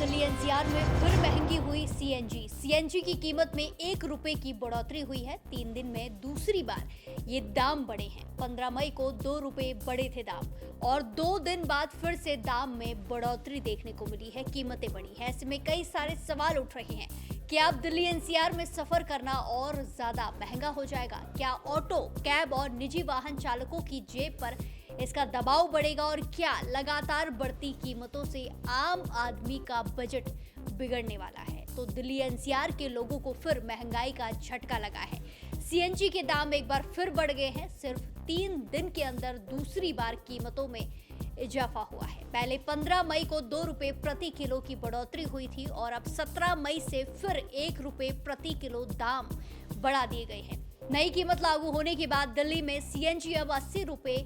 Delhi NCR में फिर महंगी हुई सीएनजी। सीएनजी की कीमत में 1 रुपए की बढ़ोतरी हुई है। 3 दिन में दूसरी बार ये दाम बढ़े हैं। 15 मई को 2 रुपए बढ़े थे दाम और 2 दिन बाद फिर से दाम में बढ़ोतरी देखने को मिली है, कीमतें बढ़ी हैं। ऐसे में कई सारे सवाल उठ रहे हैं कि अब दिल्ली एनसीआर में सफर करना और ज्यादा महंगा हो जाएगा। क्या ऑटो, कैब और निजी वाहन चालकों की जेब पर इसका दबाव बढ़ेगा और क्या लगातार बढ़ती कीमतों से आम आदमी का बजट बिगड़ने वाला है? तो दिल्ली एनसीआर के लोगों को फिर महंगाई का झटका लगा है। सीएनजी के दाम एक बार फिर बढ़ गए हैं। सिर्फ 3 दिन के अंदर दूसरी बार कीमतों में इजाफा हुआ है। पहले 15 मई को 2 रुपए प्रति किलो की बढ़ोतरी हुई थी और अब 17 मई से फिर 1 रुपए प्रति किलो दाम बढ़ा दिए गए हैं। नई कीमत लागू होने के बाद दिल्ली में सीएनजी अब 80 रुपए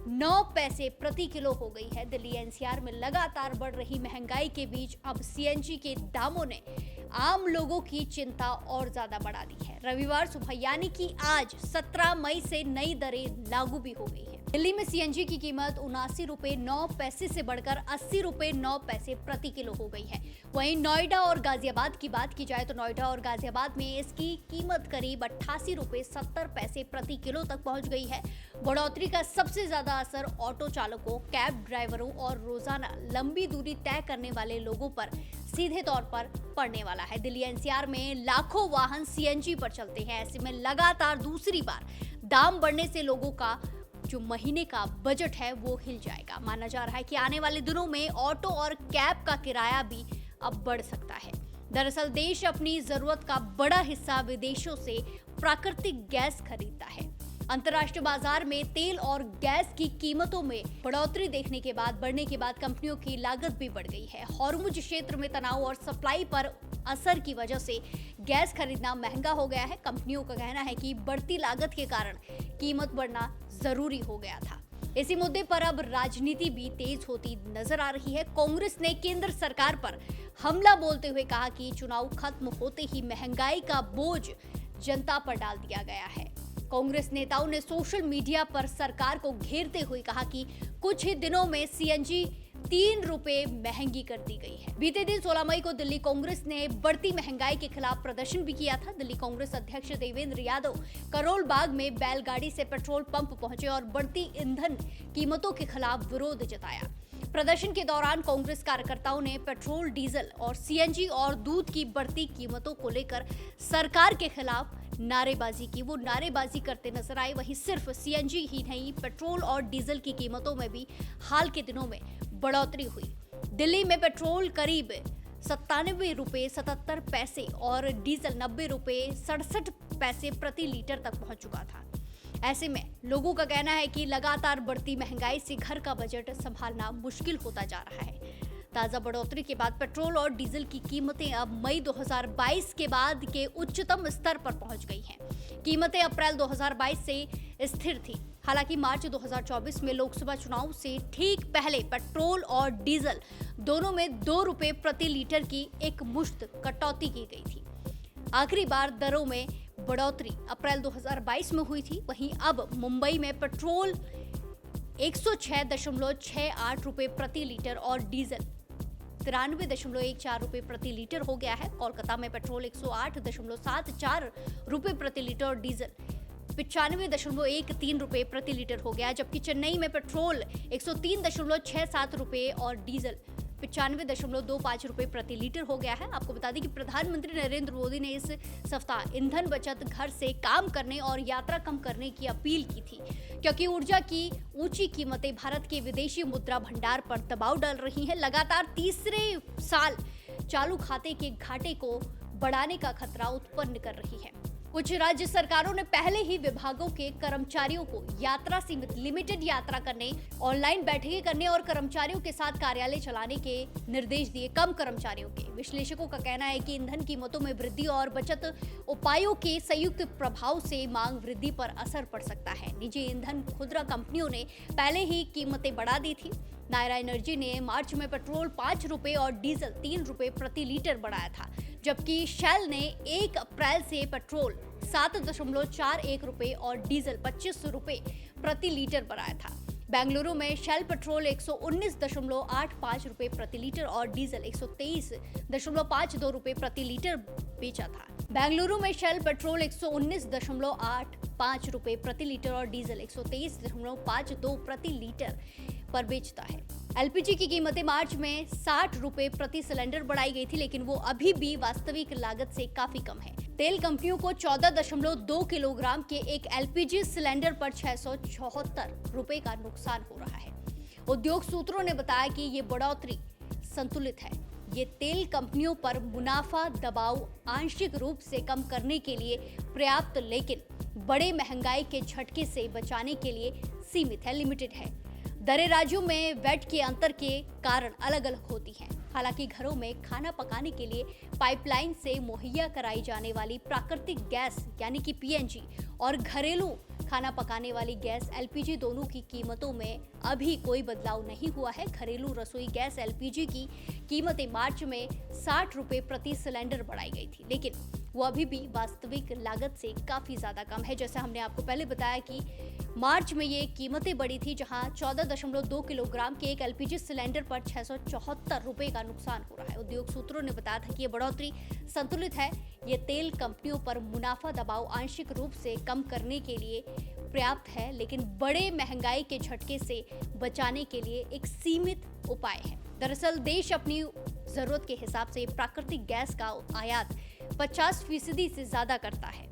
9 पैसे प्रति किलो हो गई है। दिल्ली एनसीआर में लगातार बढ़ रही महंगाई के बीच अब सीएनजी के दामों ने आम लोगों की चिंता और ज्यादा बढ़ा दी है। रविवार सुबह यानी कि आज 17 मई से नई दरें लागू भी हो गई है। दिल्ली में सीएनजी की कीमत 79 रुपए 9 पैसे से बढ़कर 80 रुपए 9 पैसे प्रति किलो हो गई है। वहीं नोएडा और गाजियाबाद की बात की जाए तो नोएडा और गाजियाबाद में इसकी कीमत करीब 88 रुपए 70 पैसे प्रति किलो तक पहुंच गई है। बढ़ोतरी का सबसे ज्यादा असर ऑटो चालकों, कैब ड्राइवरों और रोजाना लंबी दूरी तय करने वाले लोगों पर सीधे तौर पर पड़ने वाला है। दिल्ली एनसीआर में लाखों वाहन सीएनजी पर चलते हैं। ऐसे में लगातार दूसरी बार दाम बढ़ने से लोगों का जो महीने का बजट है वो हिल जाएगा। माना जा रहा है कि आने वाले दिनों में ऑटो और कैब का किराया भी अब बढ़ सकता है। दरअसल देश अपनी जरूरत का बड़ा हिस्सा विदेशों से प्राकृतिक गैस खरीदता है। अंतर्राष्ट्रीय बाजार में तेल और गैस की कीमतों में बढ़ोतरी देखने के बाद बढ़ने के बाद कंपनियों की लागत भी बढ़ गई है। हॉर्मुज क्षेत्र में तनाव और सप्लाई पर असर की वजह से गैस खरीदना महंगा हो गया है। कंपनियों का कहना है कि बढ़ती लागत के कारण कीमत बढ़ना जरूरी हो गया था। इसी मुद्दे पर अब राजनीति भी तेज होती नजर आ रही है। कांग्रेस ने केंद्र सरकार पर हमला बोलते हुए कहा कि चुनाव खत्म होते ही महंगाई का बोझ जनता पर डाल दिया गया है। कांग्रेस नेताओं ने सोशल मीडिया पर सरकार को घेरते हुए कहा कि कुछ ही दिनों में सीएनजी 3 रुपए महंगी कर दी गई है। बीते दिन 16 मई को दिल्ली कांग्रेस ने बढ़ती महंगाई के खिलाफ प्रदर्शन भी किया था। दिल्ली कांग्रेस अध्यक्ष देवेंद्र यादव करोल बाग में बैलगाड़ी से पेट्रोल पंप पहुंचे और बढ़ती ईंधन कीमतों के खिलाफ विरोध जताया। प्रदर्शन के दौरान कांग्रेस कार्यकर्ताओं ने पेट्रोल, डीजल और सीएनजी और दूध की बढ़ती कीमतों को लेकर सरकार के खिलाफ नारेबाजी की। वो नारेबाजी करते नजर आए। वहीं सिर्फ सीएनजी ही नहीं, पेट्रोल और डीजल की कीमतों में भी हाल के दिनों में बढ़ोतरी हुई। दिल्ली में पेट्रोल करीब 97 रुपए 77 पैसे और डीजल 90 रुपए 67 पैसे प्रति लीटर तक पहुंच चुका था। ऐसे में लोगों का कहना है कि लगातार बढ़ती महंगाई से घर का बजट संभालना मुश्किल होता जा रहा है। ताजा बढ़ोतरी के बाद पेट्रोल और डीजल की कीमतें अब मई 2022 के बाद के उच्चतम स्तर पर पहुंच गई हैं। कीमतें अप्रैल 2022 से स्थिर थी। हालांकि मार्च 2024 में लोकसभा चुनाव से ठीक पहले पेट्रोल और डीजल दोनों में 2 रुपए प्रति लीटर की एक मुश्त कटौती की गई थी। आखिरी बार दरों में बढ़ोतरी अप्रैल 2022 में हुई थी। वहीं अब मुंबई में पेट्रोल 106.68 रुपए प्रति लीटर और डीजल 93.14 रुपए प्रति लीटर हो गया है। कोलकाता में पेट्रोल 108.74 रुपए प्रति लीटर और डीजल 95.13 रुपए प्रति लीटर हो गया, जबकि चेन्नई में पेट्रोल 103.67 रुपए और डीजल 95.25 रुपए प्रति लीटर हो गया है। आपको बता दें कि प्रधानमंत्री नरेंद्र मोदी ने इस सप्ताह ईंधन बचत, घर से काम करने और यात्रा कम करने की अपील की थी, क्योंकि ऊर्जा की ऊंची कीमतें भारत के विदेशी मुद्रा भंडार पर दबाव डाल रही हैं। लगातार तीसरे साल चालू खाते के घाटे को बढ़ाने का खतरा उत्पन्न कर रही है। कुछ राज्य सरकारों ने पहले ही विभागों के कर्मचारियों को यात्रा सीमित, लिमिटेड यात्रा करने, ऑनलाइन बैठकें करने और कर्मचारियों के साथ कार्यालय चलाने के निर्देश दिए। कम कर्मचारियों के विश्लेषकों का कहना है कि ईंधन कीमतों में वृद्धि और बचत उपायों के संयुक्त प्रभाव से मांग वृद्धि पर असर पड़ सकता है। निजी ईंधन खुदरा कंपनियों ने पहले ही कीमतें बढ़ा दी थी। नायरा एनर्जी ने मार्च में पेट्रोल 5 रुपए और डीजल 3 रुपए प्रति लीटर बढ़ाया था, जबकि शेल ने 1 अप्रैल से पेट्रोल 7.41 रुपए और डीजल 25 रुपए प्रति लीटर बढ़ाया था। बेंगलुरु में शेल पेट्रोल 119.85 रुपए प्रति लीटर और डीजल 123.52 रुपए प्रति लीटर बेचा था। बेंगलुरु में शेल पेट्रोल 119.85 रुपए प्रति लीटर और डीजल 123.52 प्रति लीटर पर बेचता है। एलपीजी की कीमतें मार्च में 60 रुपए प्रति सिलेंडर बढ़ाई गई थी, लेकिन वो अभी भी वास्तविक लागत से काफी कम है। तेल कंपनियों को 14.2 किलोग्राम के एक एलपीजी सिलेंडर पर 674 रुपए का नुकसान हो रहा है। उद्योग सूत्रों ने बताया कि ये बढ़ोतरी संतुलित है। ये तेल कंपनियों पर मुनाफा दबाव आंशिक रूप से कम करने के लिए पर्याप्त, लेकिन बड़े महंगाई के झटके से बचाने के लिए सीमित है, लिमिटेड है। दरें राज्यों में वैट के अंतर के कारण अलग अलग होती हैं। हालांकि घरों में खाना पकाने के लिए पाइपलाइन से मुहैया कराई जाने वाली प्राकृतिक गैस यानी कि पीएनजी और घरेलू खाना पकाने वाली गैस एलपीजी दोनों की कीमतों में अभी कोई बदलाव नहीं हुआ है। घरेलू रसोई गैस एलपीजी की कीमतें मार्च में 60 रुपए प्रति सिलेंडर बढ़ाई गई थी, लेकिन वो अभी भी वास्तविक लागत से काफी ज्यादा कम है। जैसे हमने आपको पहले बताया कि मार्च में ये कीमतें बढ़ी थी, जहां 14.2 किलोग्राम के एक एलपीजी सिलेंडर पर 674 रुपए का नुकसान हो रहा है। उद्योग सूत्रों ने बताया था कि ये बढ़ोतरी संतुलित है। ये तेल कंपनियों पर मुनाफा दबाव आंशिक रूप से कम करने के लिए पर्याप्त है, लेकिन बड़े महंगाई के झटके से बचाने के लिए एक सीमित उपाय है। दरअसल देश अपनी जरूरत के हिसाब से प्राकृतिक गैस का आयात 50% से ज्यादा करता है।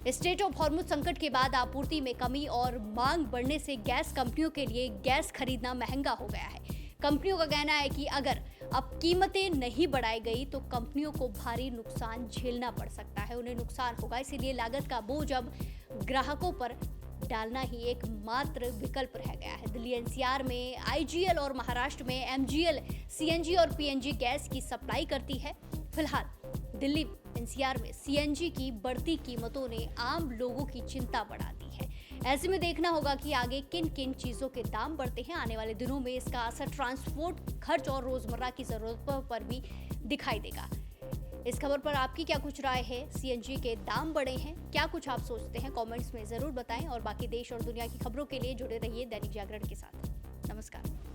स्ट्रेट ऑफ हॉर्मुज संकट के बाद आपूर्ति में कमी और मांग बढ़ने से गैस कंपनियों के लिए गैस खरीदना महंगा हो गया है। कंपनियों का कहना है कि अगर अब कीमतें नहीं बढ़ाई गई तो कंपनियों को भारी नुकसान झेलना पड़ सकता है, उन्हें नुकसान होगा। इसीलिए लागत का बोझ अब ग्राहकों पर डालना ही एकमात्र विकल्प रह गया है। दिल्ली एनसीआर में आईजीएल और महाराष्ट्र में एमजीएल सीएनजी और पीएनजी गैस की सप्लाई करती है। फिलहाल दिल्ली एनसीआर में सीएनजी की बढ़ती कीमतों ने आम लोगों की चिंता बढ़ा दी है। ऐसे में देखना होगा कि आगे किन किन चीजों के दाम बढ़ते हैं। आने वाले दिनों में इसका असर ट्रांसपोर्ट खर्च और रोजमर्रा की जरूरतों पर भी दिखाई देगा। इस खबर पर आपकी क्या कुछ राय है? सीएनजी के दाम बढ़े हैं, क्या कुछ आप सोचते हैं? कमेंट्स में जरूर बताएं और बाकी देश और दुनिया की खबरों के लिए जुड़े रहिए दैनिक जागरण के साथ। नमस्कार।